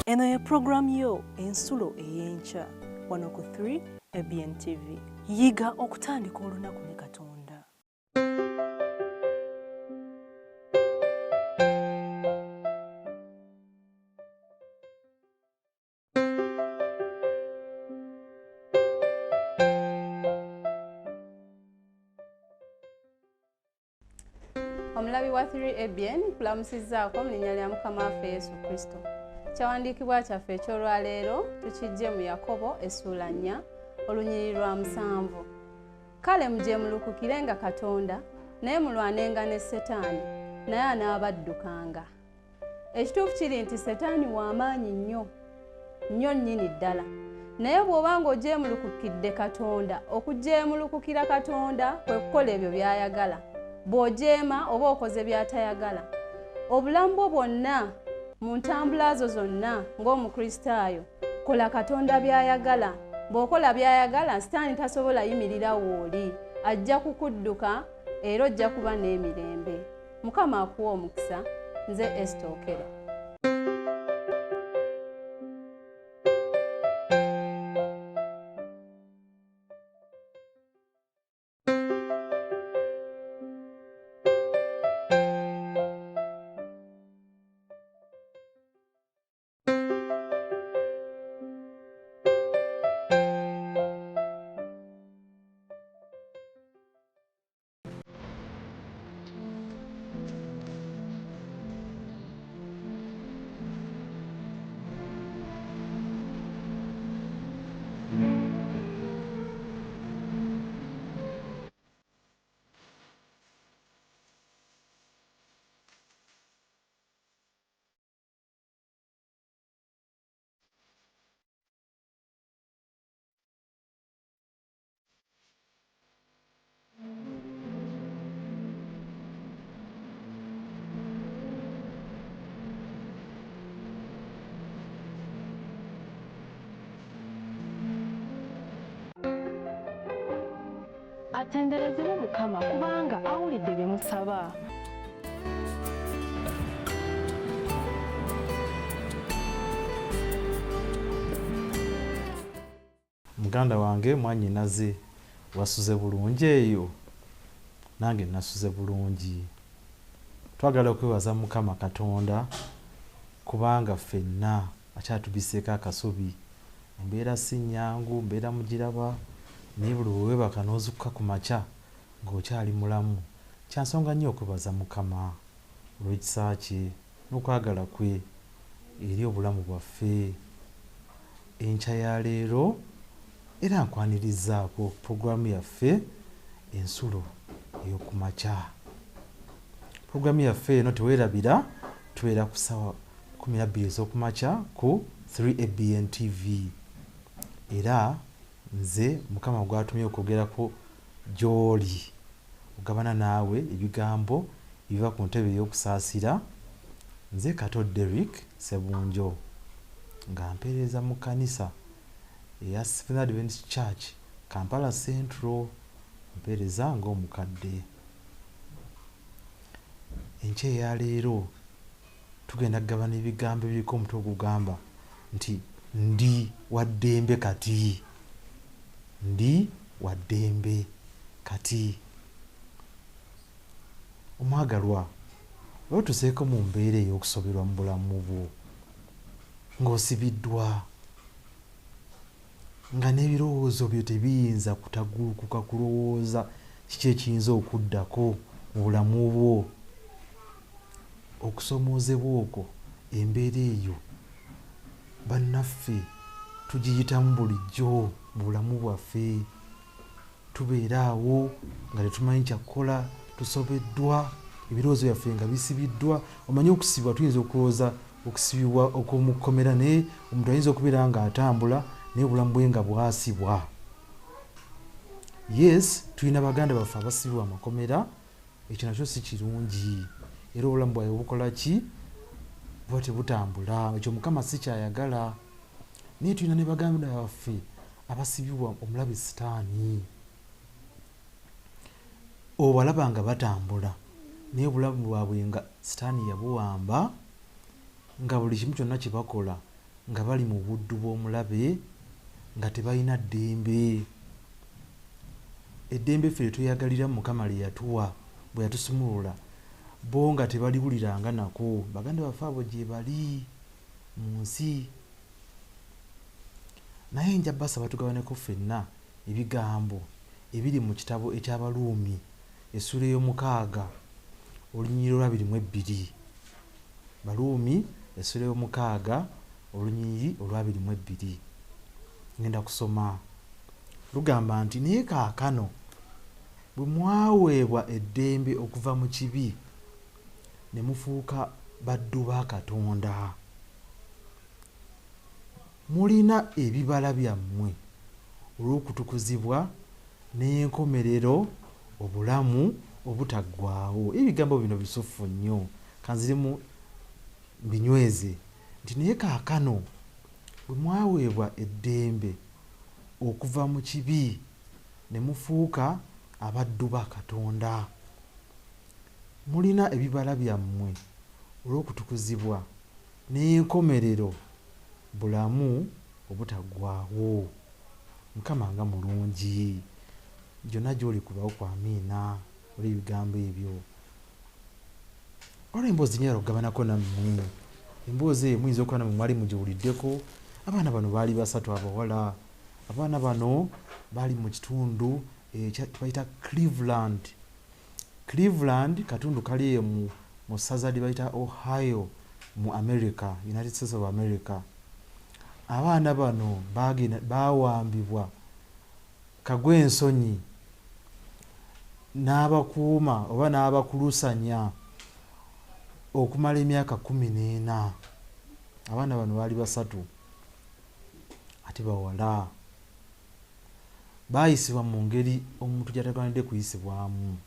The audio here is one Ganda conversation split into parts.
Eno ye program yo ensulo ey'enkya wano ku 3 ABN TV. Yiga okutandika olunaku ne Katonda. Omulabi wa 3 ABN kulamusizzaako mu linnya lya Mukama waffe Yesu Kristo. Kyawandiikibwa kyaffe eky'olwaleero tukijje mu Yakobo essuula 4 olunyiriri lwa 7. Kale mugyemulukukirenga Katonda naye mulwanenga ne Setaani naye anaabaddukanga. Ekituufu kiri nti Setaani w'amaanyi nnyo nnyini ddala, naye bw'oba ng'ogyemulukukidde Katonda, okugyemulukukira Katonda kwe kukola ebyo by'ayagala. Bw'ojeema oba okoze by'atayagala, obulamu bwo bwonna mu ntambula zo zonna ng'omukristaayo kola Katonda by'ayagala. Bw'okola by'ayagala, Sitaani tasobola yimirira wooli, ajja kukudduka era ojja kuba n'emirembe. Mukama akuwa omukisa. Nze Esther Okero. Atenderezebwe Mukama kubanga awulidde bye musaba. Muganda wange mwanyinaze wasuze bulungi eyo, nange nasuze bulungi. Twagala okwebaza Mukama Katonda kubanga ffenna akyatubiseeko akasubi. Embeera si nnyangu, mbeera mugiraba, naye buli weebaka n'ozukka ku makya ng'okyali mulamu. Kyansonga nnyo okwebaza Mukama olw'ekisa kye n'okwagala kwe eri obulamu bwaffe. Enkya ya leero era nkwanirizaako puroguramu yaffe ensulo ey'oku makya. Puroguramu yaffe eno teweerabira tubeera ku ssaawa 12 ez'oku makya ku 3 ABN TV. Era nze Mukama gw'atumye okwogerako gy'oli ogabana naawe ebigambo ebiva ku ntebe ey'okusaasira. Nze Kato Derrick Ssebunjo nga mpeereza mu kkanisa eya Seventh Adventist Church Kampala Central, mpeereza ng'omukadde. Enkya eya leero tugenda kugabana ebigambo ebiriko omutwe ogugamba nti ndi wa ddembe kati. Ndi wa ddembe kati. Omwagalwa, weetuseeko mu mbeera ey'okusoberwa mu bulamu bwo ng'osibiddwa, nga n'ebirowoozo byo tebiyinza kutagulukuka kulowooza kiki ekiyinza okuddako mu bulamu bwo. Okusoomoozebwa okwo, embeera eyo bannaffe tugiyitamu bulijjo mu bulamu bwaffe. Tubeera awo nga tetumanyi kyakukola, tusobeddwa, ebirowoozo byaffe nga bisibiddwa. Omanyi okusibibwa, tuyinza okulowooza okusibibwa okw'omukomera, naye omuntu ayinza okubeera ng'atambula naye obulamu bwe nga bwasibwa. Yes, tulina baganda baffe abasibibwa amakomera, ekyo nakyo si kirungi era obulamu bwabwe bukola ki? Buba tebutambula. Ekyo Mukama si kyayagala. Naye tulina ne baganda baffe abasibibwa omulabe Sitaani. Obalaba nga batambula naye obulamu bwabwe nga Sitaani yabuwamba, nga buli kimu kyonna kye bakola nga bali mu buddu bw'omulabe nga tebalina ddembe. Eddembe ffe lyetuyagalira Mukama lye yatuwa bwe yatusumulula, bo nga tebaliwuliranga nako. Baganda baffe abo gye bali mu nsi. Naye nja basaba tugabaneko ffenna ebigambo ebiri mu kitabo eky'Abaluumi essula ey'omukaaga olunyiriri olwa 22. Baluumi essula ey'omukaaga olunyiriri olwa 22. Ngenda kusoma. Lugamba nti naye kaakano bwe mwaweebwa eddembe okuva mu kibi ne mufuuka baddu ba Katonda, mulina ebibala byammwe olw'okutukuzibwa n'enkomerero obulamu obutaggwaawo. Ebigambo bino bisufu nnyo, kanzirimu mbinyweze nti naye kaakano bwe mwaweebwa eddembe okuva mu kibi ne mufuuka abaddu ba Katonda, mulina ebibala byammwe olw'okutukuzibwa n'enkomerero bulamu obutaggwaawo. Mukama nga mulungi, gyonna gy'oli kubawo kwa amiina oli ebigambo ebyo. Olwo emboozi nyala okugabanako nammwe. Emboozi eyo muyinza okuba namwe mwali mugiwuliddeko. Abaana bano baali 3 abawala. Abaana bano baali mu kitundu bayita Cleveland. Cleveland katundu kali eyo mu ssaza lye bayita Ohio mu America, United States of America. Abaana bano baawambibwa kagwensonyi n'abakuuma oba n'abakulusanya okumala emyaka 14. Abaana bano baali 3 ate bawala. Baayisibwa mu ngeri omuntu gy'ataganidde kuyisibwamu.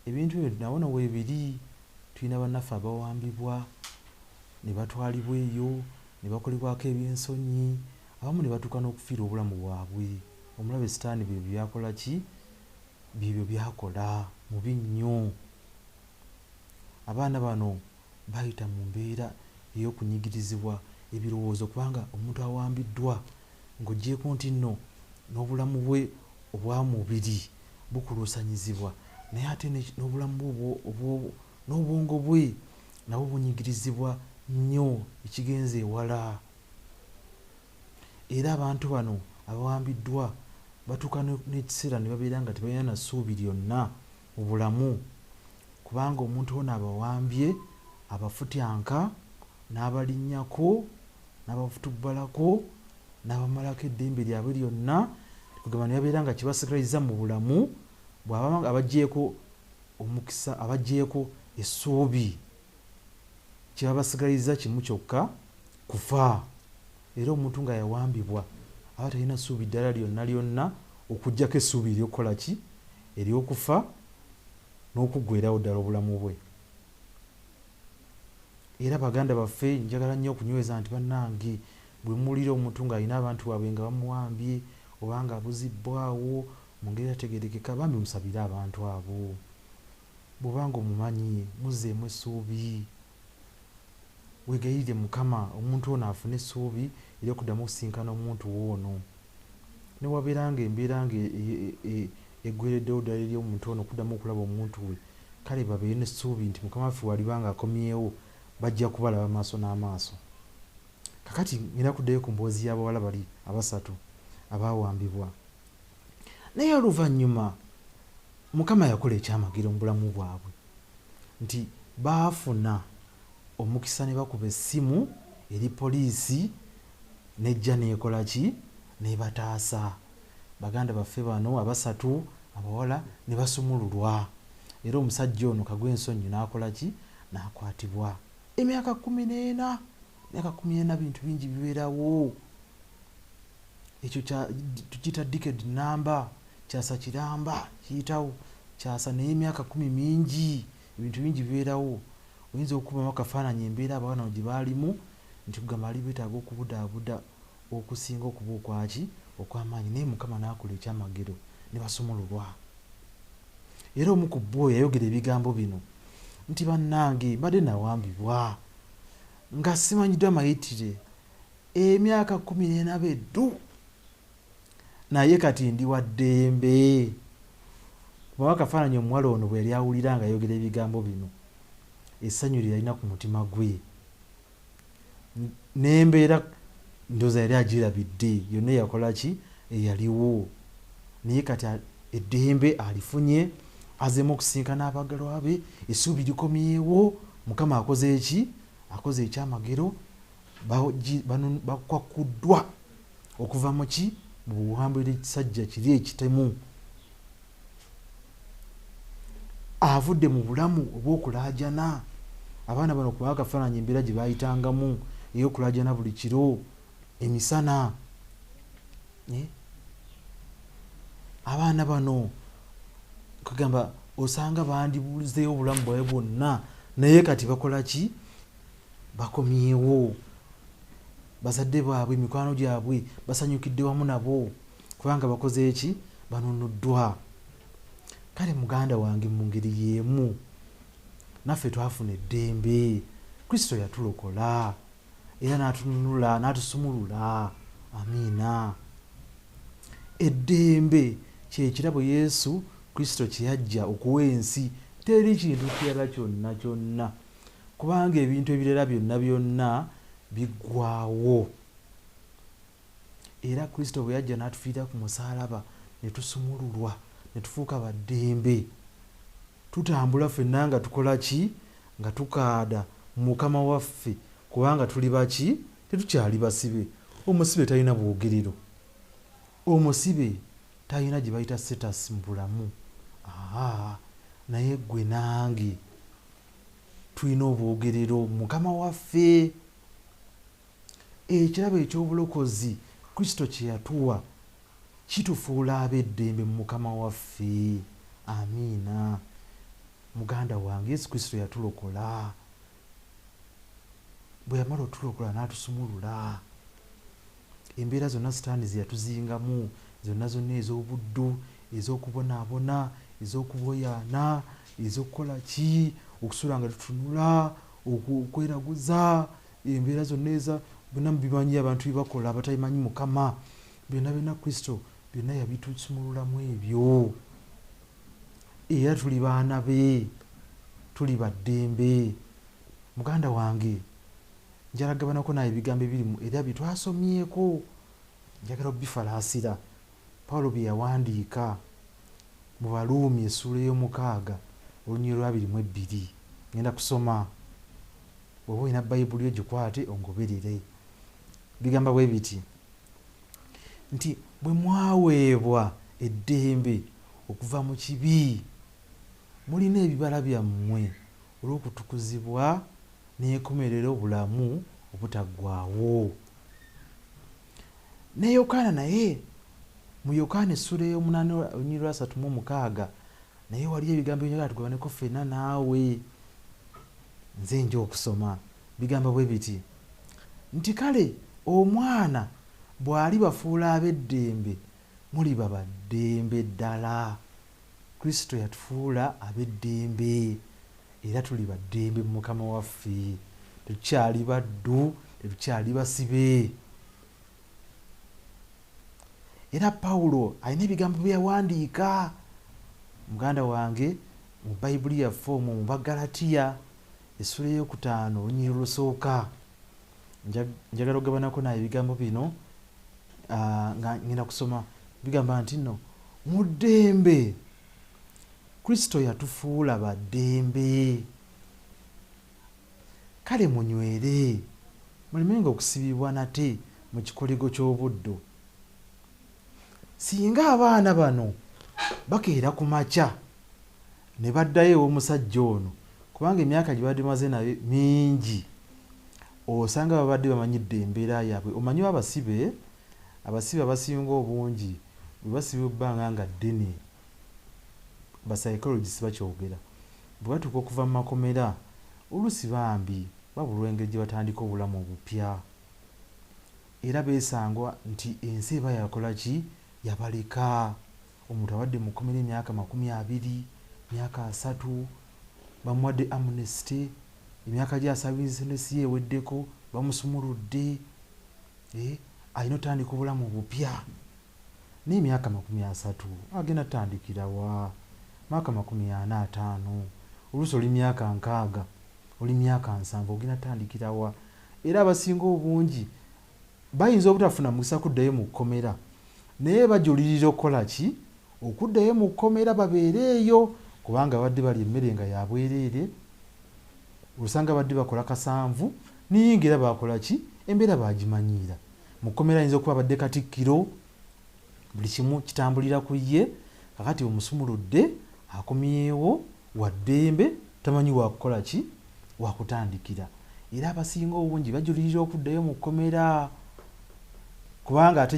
Ebintu ebyo nabona weebiri. Tulina bannaffe abawambibwa ne batwalibwa eyo ne bakolebwako ebyensonyi, abamu ne batuuka n'okufiira obulamu bwabwe. Omulabe Sitaani bye byakola ki? Byebyo byakola mubi nnyo. Abaana bano bayita mu mbeera ey'okunyigirizibwa ebirowoozo, kubanga omuntu awambiddwa ng'oggyeko nti nno n'obulamu bwe obwamubiri bukulusanyizibwa, naye ate n'obulamu bwe n'obwongo bwe nabwo bunyigirizibwa nnyo ekigenza ewala. Era abantu bano abawambiddwa batuuka n'ekiseera ne babeera nga tebalina na ssuubi lyonna mu bulamu, kubanga omuntu ono abawambye abafutyanka n'abalinnyako n'abafutubbalako n'abamalako eddembe lyabwe lyonna, kugamba ne babeera nga kibasigaliza mu bulamu bw'ababa nga abaggyeko omukisa, abaggyeko essuubi, kyebabasigaliza kimu kyokka, kufa. Era omuntu nga yawambibwa aba talina ssuubi ddala lyonna lyonna okuggyako essuubi ery'okukola ki? Ery'okufa n'okuggweerawo ddala obulamu bwe. Era baganda baffe njagala nnyo okunyweza nti bannange, bwe muwulira omuntu ng'alina abantu baabwe nga bamuwambye oba nga abuzibbwawo mu ngeri etategeerekeka, bambi musabire abantu abo. Bw'obanga omumanyi muzzeemu essuubi, weegayirire Mukama omuntu ono afune essuubi ery'okuddamu okusinkana omuntu woono. Ne wabeera nga embeera nga eggweereddewo ddala eri omuntu ono okuddamu okulaba omuntu we, kale babeere n'essuubi nti Mukama waffe walibanga akomyewo bajja kubalaba maaso n'amaaso. Kakati ngenda kuddayo ku mboozi y'abawala bali 3 abaawambibwa. Naye oluvannyuma Mukama yakola ekyamagero mu bulamu bwabwe, nti baafuna omukisa ne bakuba essimu eri poliisi nejja neekola ki? Nebataasa. Baganda baffe bano 3 abawala ne basumululwa. Era omusajja ono kagwensonyi n'akola ki? N'akwatibwa. Emyaka 14. Emyaka 14 bintu bingi bibeerawo. Ekyo tukiyita decade number, kyasa kiramba kiyitawo kyasa, naye emyaka 10 mingi, ebintu bingi bibeerawo. Oyinza okukubamu akafaananyi embeera abaana gye baalimu nti kugamba ali beetaaga okubudaabuda okusinga okuba okwaki? Okw'amaanyi. Naye Mukama n'akola ekyamagero ne basumululwa. Era omu ku bo yayogera ebigambo bino nti bannange mbadde nawambibwa nga simanyiddwa mayitire emyaka 14 eddu naye kati ndi wa ddembe. Kuba akafaananyi omuwala ono bwe yali awulira nga yogera ebigambo bino, essanyu lye yalina ku mutima gwe n'embeera ndowooza yali agirabidde yonna yakola ki eyaliwo, naye kati eddembe alifunye, azemu okusinkana abagalwa be, essuubi likomyewo. Mukama akoze eki? Akoze ekyamagero, bakwakuddwa okuva mu ki? Mu buwambe bw'ekisajja kiri ekitemu. Avudde mu bulamu obw'okulaajana. Abaana bano kuba akafaananyi embeera gye baayitangamu ey'okulaajana buli kiro emisana. Abaana bano kugamba osanga bandibulizeewo obulamu bwawe bwonna, naye kati bakola ki? Bakomyewo. Bazadde baabwe, mikwano gyabwe basanyukidde wamu nabo kubanga bakoze eki? Banonoddwa. Kale muganda wange, mu ngeri y'emu naffe twafuna eddembe. Kristo yatulokola era n'atununula n'atusumulula. Amiina. Eddembe kyekirabo Yesu Kristo kye yajja okuwa ensi. Teri kintu kirala kyonna kyonna, kubanga ebintu ebirala byonna byonna biggwaawo. Era Kristo bwe yajja n'atufiira ku musaalaba ne tusumululwa ne tufuuka baddembe, tutambula ffenna nga tukola ki? Nga tukaada Mukama waffe, kubanga tuli baki? Tetukyali basibe. Omusibe talina bwogerero, omusibe talina gye bayita status mu bulamu. Naye gwe nange tulina obwogerero Mukama waffe. Ekirabo eky'obulokozi Kristo kye yatuwa kitufuula ab'eddembe mu Mukama waffe. Amiina. Muganda wange, Yesu Kristo yatulokola. Bwe yamala otulokola n'atusumulula. Embeera zonna Sitaani ze yatuzingamu, zonna ez'obuddu, ez'okubonaabona, ez'okuboyaana, ez'okukola ki? Okusuula nga tutunula, okweraguza, embeera zonna eza byonna mubimanyi abantu byebakola abatabimanyi Mukama. Byonna byonna Kristo byonna yabitusumululamu ebyo. Era tuli baana be, tuli baddembe. Muganda wange, njagala gabanako naye ebigambo ebirimu era bye twasomyeko, njagala obifalaasira. Pawulo bye yawandiika mu Baluumi essuula ey'omukaaga olunyiriro lwa 22. Ngenda kusoma. Bw'oba olina Bayibuli yo gikwate ongoberere. Bigamba bwe biti nti bwe mwaweebwa eddembe okuva mu kibi, mulina ebibala byammwe olw'okutukuzibwa n'enkomerero obulamu obutaggwaawo. Ne Yokaana naye mu Yokaana essuula ey'omunaana olunyiriro lwa 36 naye waliyo ebigambo ebinjagala tugabaneko ffenna naawe. Nze nja okusoma. Bigamba bwe biti nti kale omwana bw'ali bafuula ab'eddembe, muliba baddembe ddala. Kristo yatufuula ab'eddembe era tuli baddembe mu Mukama waffe. Tetukyali baddu, tetukyali basibe. Era Pawulo alina ebigambo bye yawandiika, muganda wange, mu Bayibuli yaffe omwo mu Bagalatiya essuula ey'okutaano olunyiriro olusooka. Njagala okugabanako naye ebigambo bino nga ngenda kusoma. Bigamba nti nno mu ddembe Kristo yatufuula baddembe. Kale munywere, mulemenga okusibibwa nate mu kikoligo ky'obuddo. Singa abaana bano bakeera ku makya ne baddayo ew'omusajja ono, kubanga emyaka gye badde maze naye mingi, osanga babadde bamanyidde embeera yaabwe. Omanyiwo abasibe abasinga obungi bwe basibwa ebbanga nga ddene, basaikologisi bakyogera, bwe batuuka okuva mu makomera oluusi bambi babulwa engeri gye batandika obulamu obupya. Era beesangwa nti ensi eba yakola ki? Yabaleka. Omuntu abadde mu kkomera emyaka 20, myaka 3, bamuwadde amnesty, emyaka gy'asabiriza sentensi ye eweddeko, bamusumuludde. alina otandika obulamu bupya n'emyaka 30 agenda tandikirawa myaka 45 oluusi oli myaka 60 oli myaka 7 ogenda tandikirawa era abasinga obungi bayinza obutafuna mukisa kuddayo mu kkomera naye bajulirira okukola ki okuddayo mu kkomera babeereeyo kubanga badde bali emmere nga yabwereere osanga badde bakola kasanvu niyingira bakola ki embeera bagimanyiira mu kkomera ayinza okuba badde katikkiro buli kimu kitambulira ku ye kakati omusumuludde akomyewo waddembe tamanyi wakukola ki wakutandikira era abasinga obungi bajulirira okuddayo mu kkomera kubanga ate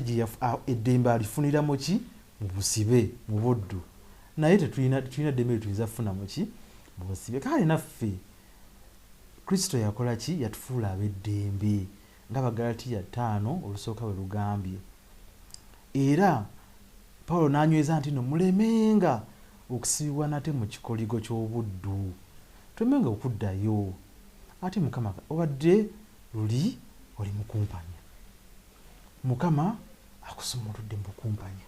eddembe alifunira mu ki mu busibe mu buddu naye tetulina ddembe tuyinza funa mu ki mu busibe kale naffe Kristo yakola ki yatufuula ab'eddembe nga Abagalatiya 5 olusooka bwe lugambye era Pawulo n'anyweza nti no mulemenga okusibibwa nate mu kikoligo ky'obuddu twemenga okuddayo ate Mukama obadde luli oli mukumpanya Mukama akusumuludde mu kumpanya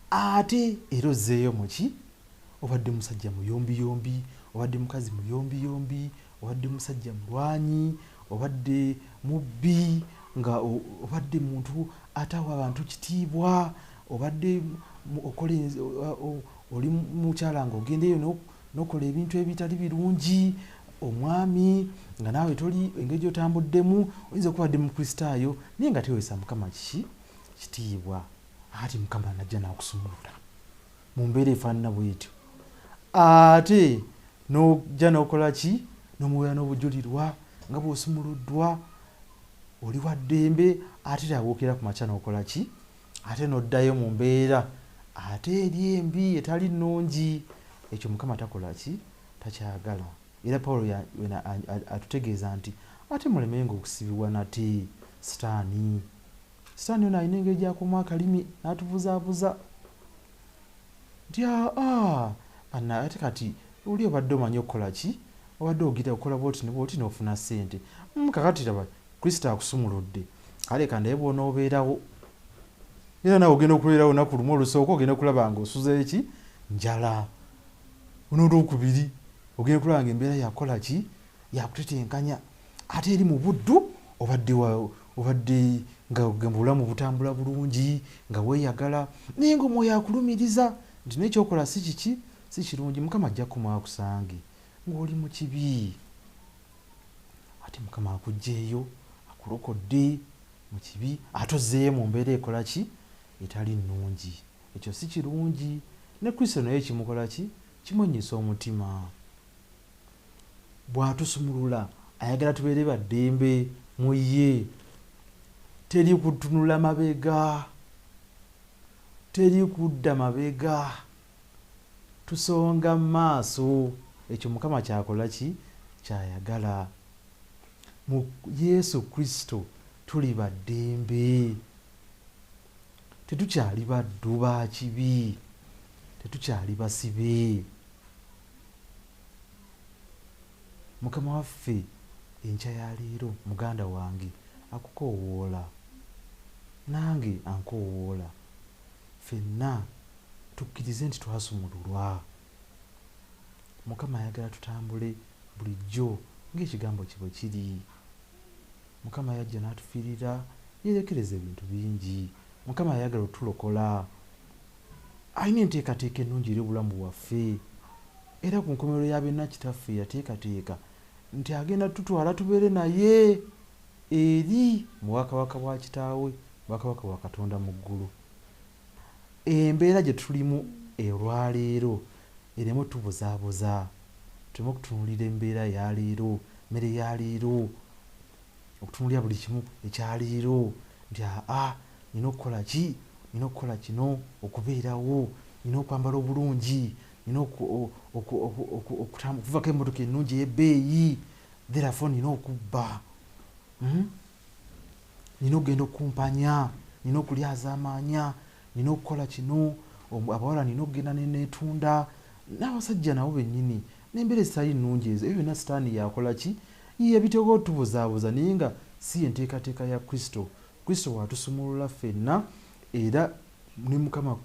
ate era ozzeeyo mu ki obadde musajja muyombiyombi obadde mukazi muyombiyombi obadde musajja mulwanyi obadde mubbi nga obadde muntu atawa abantu kitiibwa obadde oli mukyala nga ogendeyo n'okola ebintu ebitali birungi omwami nga naawe toli engeri gy'otambuddemu oyinza okubadde mu Kristaayo naye nga teweesa Mukama kitiibwa ati Mukama najja n'akusumulula mu mbeera efaanana bw'etyo ate n'ojja n'okola ki n'omuweera n'obujulirwa nga bw'osumuluddwa oli wa ddembe ate tabuukira ku makya n'okola ki ate n'oddayo mu mbeera ate eri embi etali nnungi ekyo Mukama takola ki takyagala era Pawulo atutegeeza nti ate mulemenga okusibibwa nate sitaani ono alina engeri gy'akuuma akalimi n'atubuzaabuza nti ate kati oli obadde omanyi okukola ki obadde ogira okukola bwoti ne bwoti n'ofuna ssente kakati raba Kristo akusumuludde kale kandaye bw'onoobeerawo era nawe ogenda okubeerawo olunaku lumu olusooka ogenda kulaba nga osuza eki njala n'olwokubiri ogenda kulaba nga embeera yakola ki yakutetenkanya ate eri mu buddu obadde nga obulamu butambula bulungi nga weeyagala naye ng'omwoyo akulumiriza nti n'ekyokola si kiki si kirungi Mukama ajja kumwakusange ng'oli mu kibi ate Mukama akuggyeeyo akulokodde mu kibi ate ozzeeyo mu mbeera ekola ki etali nnungi ekyo si kirungi ne Kristo naye kimukola ki kimwennyisa omutima bw'atusumulula ayagala tubeere baddembe mu ye teri kutunula mabega teri kudda mabega tusonga maaso ekyo Mukama kyakola ki kyayagala mu Yesu Kristo tuli baddembe tetukyali baddu ba kibi tetukyali basibe Mukama waffe enkya ya leero muganda wange akukoowoola nange ankoowoola ffenna tukkirize nti twasumululwa Mukama ayagala tutambule bulijjo ng'ekigambo kye bwe kiri Mukama yajja n'atufiirira yeerekereza ebintu bingi Mukama ayagala otulokola alina enteekateeka ennungi eri obulamu bwaffe era ku nkomerero ya byonna kitaffe yateekateeka nti agenda tutwala tubeere naye eri mu bwakabaka bwa kitaawe bwakabaka bwa Katonda mu ggulu embeera gye tulimu olwaleero ereme tubuzaabuza tuleme okutunuulira embeera ya leero mmere ya leero okutunuulira buli kimu ekyaleero nti nina okukola ki nina okukola kino okubeerawo nina okwambala obulungi nina okuvako emmotoka ennungi ey'ebbeeyi therefore nina okubba nina okugenda okumpanya nina okulyaza amaanya nina okukola kino abawala nina okugenda neneetunda n'abasajja nabo bennyini n'embeera ezitali nnungi ezo ebyo byonna sitaani yakola ki yabitego otubuzaabuza naye nga si enteekateeka ya Kristo Kristo watusumulula ffenna era ne Mukama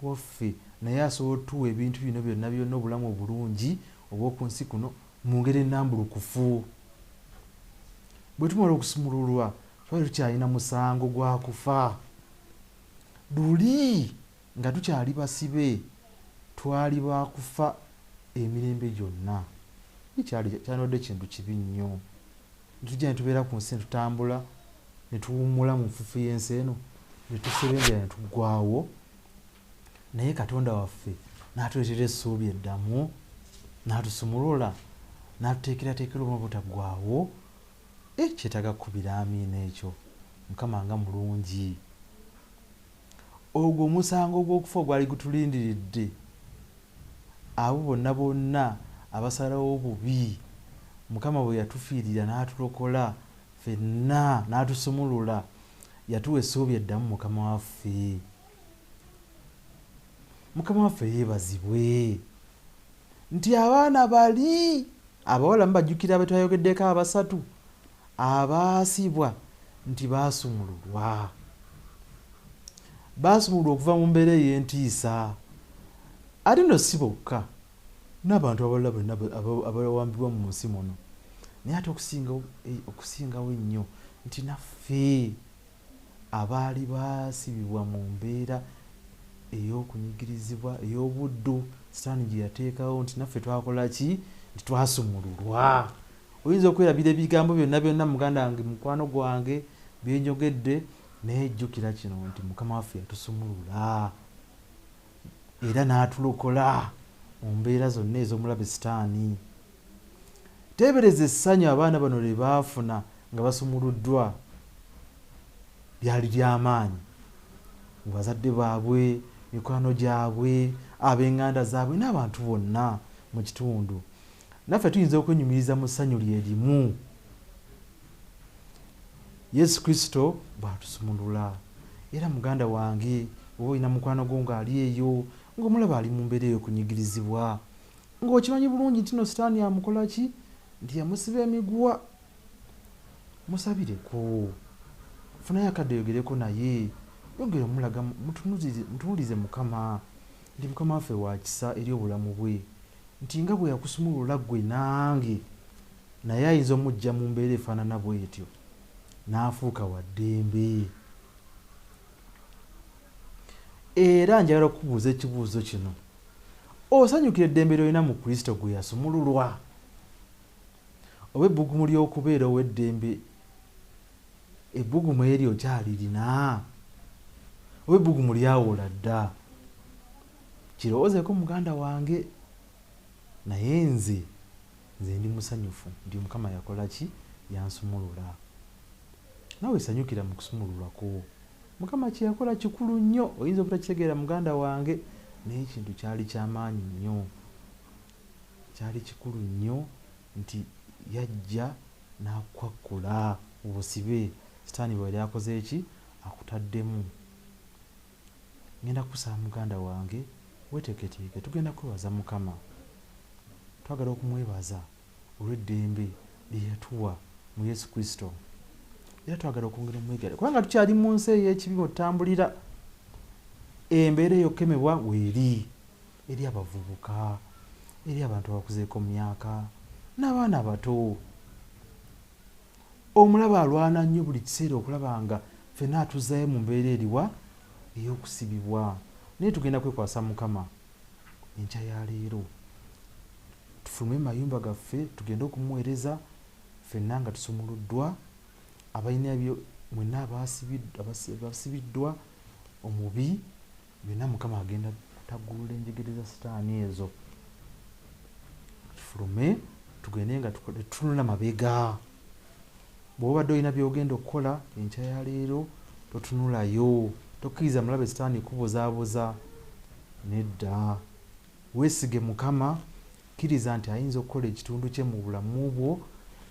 waffe naye asobola otuwa ebintu bino byonna byonna obulamu obulungi obw'oku nsi kuno mu ngeri ennambulukufu. Bwe tumala okusumululwa twali tukyalina musango gwa kufa. Luli nga tukyali basibe twali bakufa emirembe gyonna. Kyandibadde kintu kibi nnyo. Tujja ne tubeera ku nsi ne tutambula ne tuwummula mu nfufu y'ensi eno ne tusebenjera ne tuggwaawo, naye Katonda waffe n'atuleetera essuubi eddamu, n'atusumulula, n'atuteekerateekera obulamu butaggwaawo. Kyetaaga kkubira amiina ekyo. Mukama nga mulungi. Ogwo omusango gw'okufa ogwali gutulindiridde, abo bonna bonna abasalawo obubi, Mukama bwe yatufiirira n'atulokola ffenna n'atusumulula, yatuwa essuubi eddamu Mukama waffe. Mukama waffe yeebazibwe nti abaana bali abawala mubajjukira be twayogeddeko abasatu abaasibwa nti baasumululwa. Baasumululwa okuva mu mbeera ey'entiisa. Ate nno si bokka, n'abantu abalala bonna abawambibwa mu nsi muno. Naye ate okusingawo ennyo nti naffe abaali baasibibwa mu mbeera ey'okunyigirizibwa ey'obuddu Sitaani gye yateekawo, nti naffe twakola ki? Nti twasumululwa. Oyinza okwerabira ebigambo byonna byonna muganda wange, mukwano gwange, bye njogedde, naye jjukira kino nti Mukama waffe yatusumulula era n'atulokola mu mbeera zonna ez'omulabe Sitaani. Teebereza essanyu abaana bano lye baafuna nga basumuluddwa lyali ly'amaanyi mu bazadde baabwe, mikwano gyabwe, ab'eŋŋanda zaabwe n'abantu bonna mu kitundu. Naffe tuyinza okwenyumiriza mu ssanyu lye limu. Yesu Kristo bw'atusumulula. Era muganda wange, oba olina mukwano gwo ng'ali eyo ng'omulaba ali mu mbeera ey'okunyigirizibwa, ng'okimanyi bulungi nti no Sitaani amukola ki? Nti yamusiba emiguwa. Musabireko, funayo akadde yogereko naye, yongera omulaga, mutunulize Mukama nti Mukama waffe wa kisa eri obulamu bwe, nti nga bwe yakusumulula ggwe nange, naye ayinza omujja mu mbeera efaanana bw'etyo n'afuuka wa ddembe. Era njagala okubuuza ekibuuzo kino. Osanyukira eddembe ly'olina mu Kristo gwe yasumululwa? Oba ebbugumu ly'okubeera ow'eddembe, ebbugumu eryo kyalirina? Oba ebbugumu lyawola dda? Kirowoozeeko muganda wange. Naye nze ndi musanyufu nti Mukama yakola ki? Yansumulula. Nawe sanyukira mu kusumululwako. Mukama kye yakola kikulu nnyo. Oyinza obutakitegeera muganda wange, naye ekintu kyali ky'amaanyi nnyo. Kyali kikulu nnyo nti yajja n'akwakkula obusibe Sitaani bwe yali akoze eki? Akutaddemu. Ngenda kusaba muganda wange weeteeketeeke, tugenda kwebaza Mukama. Twagala okumwebaza olw'eddembe lye yatuwa mu Yesu Kristo. Era twagala okwongera omwegale, kubanga tukyali mu nsi ey'ekibi mwe tutambulira. Embeera ey'okukemebwa weeri eri abavubuka, eri abantu abakuzeeko mu myaka, n'abaana abato. Omulaba alwana nnyo buli kiseera okulaba nga ffenna atuzzayo mu mbeera eriwa? Ey'okusibibwa. Naye tugenda kwekwasa Mukama enkya ya leero. Tufulume mu mayumba gaffe tugende okumuweereza ffenna nga tusumuluddwa. Abalina ebyo mwenna abasibiddwa omubi, byonna Mukama agenda kutaggulula enjegere za Sitaani ezo. Tufulume tugende nga tutunula mabega. Bw'obadde olina by'ogenda okukola enkya ya leero, totunulayo. Tokkiriza mulabe Sitaani kubuzaabuza. Nedda. Weesige Mukama, kkiriza nti ayinza okukola ekitundu kye mu bulamu bwo,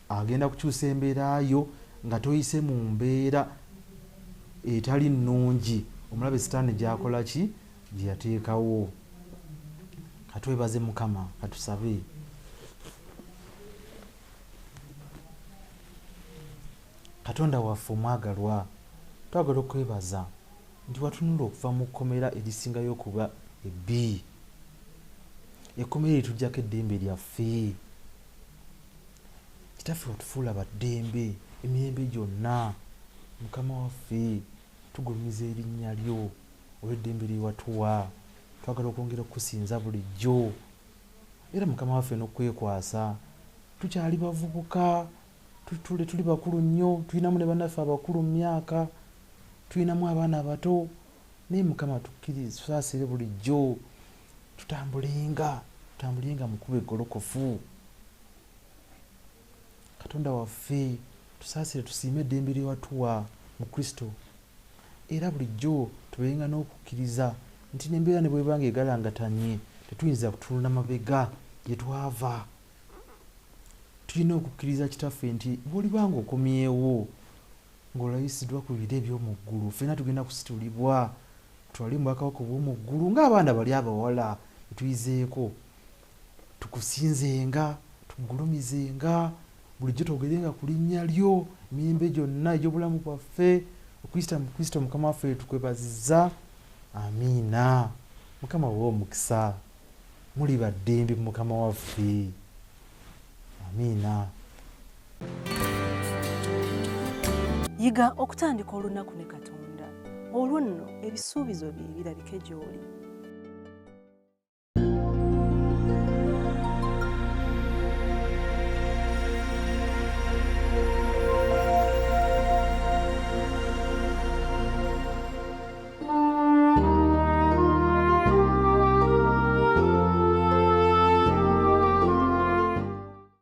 agenda kukyusa embeera yo nga toyise mu mbeera etali nnungi omulabe Sitaani gy'akola ki? Gye yateekawo. Katwebaze Mukama, katusabe. Katonda waffe omwagalwa, twagala okwebaza nti watunula okuva mu kkomera erisingayo okuba ebbi, ekkomera eritujjako eddembe lyaffe. Kitaffe watufuula baddembe emirembe gyonna. Mukama waffe tugulumiza erinnya lyo olw'eddembe lye watuwa. Twagala okwongera okukusinza bulijjo, era Mukama waffe n'okwekwasa. Tukyali bavubuka, tuli bakulu nnyo, tulinamu ne bannaffe abakulu mu myaka, tulinamu abaana abato, naye Mukama tusaasire bulijjo, tutambulenga mu kkubo eggolokofu. Katonda waffe tusaasire, tusiime eddembe lye watuwa mu Kristo, era bulijjo tubenga n'okukkiriza nti n'embeera ne bwebanga egalangatanye tetuyinza kutunula mabega gye twava. Tulina okukkiriza Kitaffe nti bw'olibanga okomyewo ng'olayisiddwa ku bire eby'omu ggulu, ffenna tugenda kusitulibwa tutwale mu bwakabaka obw'omu ggulu ng'abaana bali abawala etuyizeeko. Tukusinzenga, tugulumizenga, bulijjo twogerenga ku linnya lyo emirembe gyonna egy'obulamu bwaffe. Kristo Mukama waffe tukwebazizza. Amiina. Mukama wa omukisa, muli baddembe mu Mukama waffe. Amiina. Yiga okutandika olunaku ne Katonda, olwo nno ebisuubizo bye birabike gy'oli.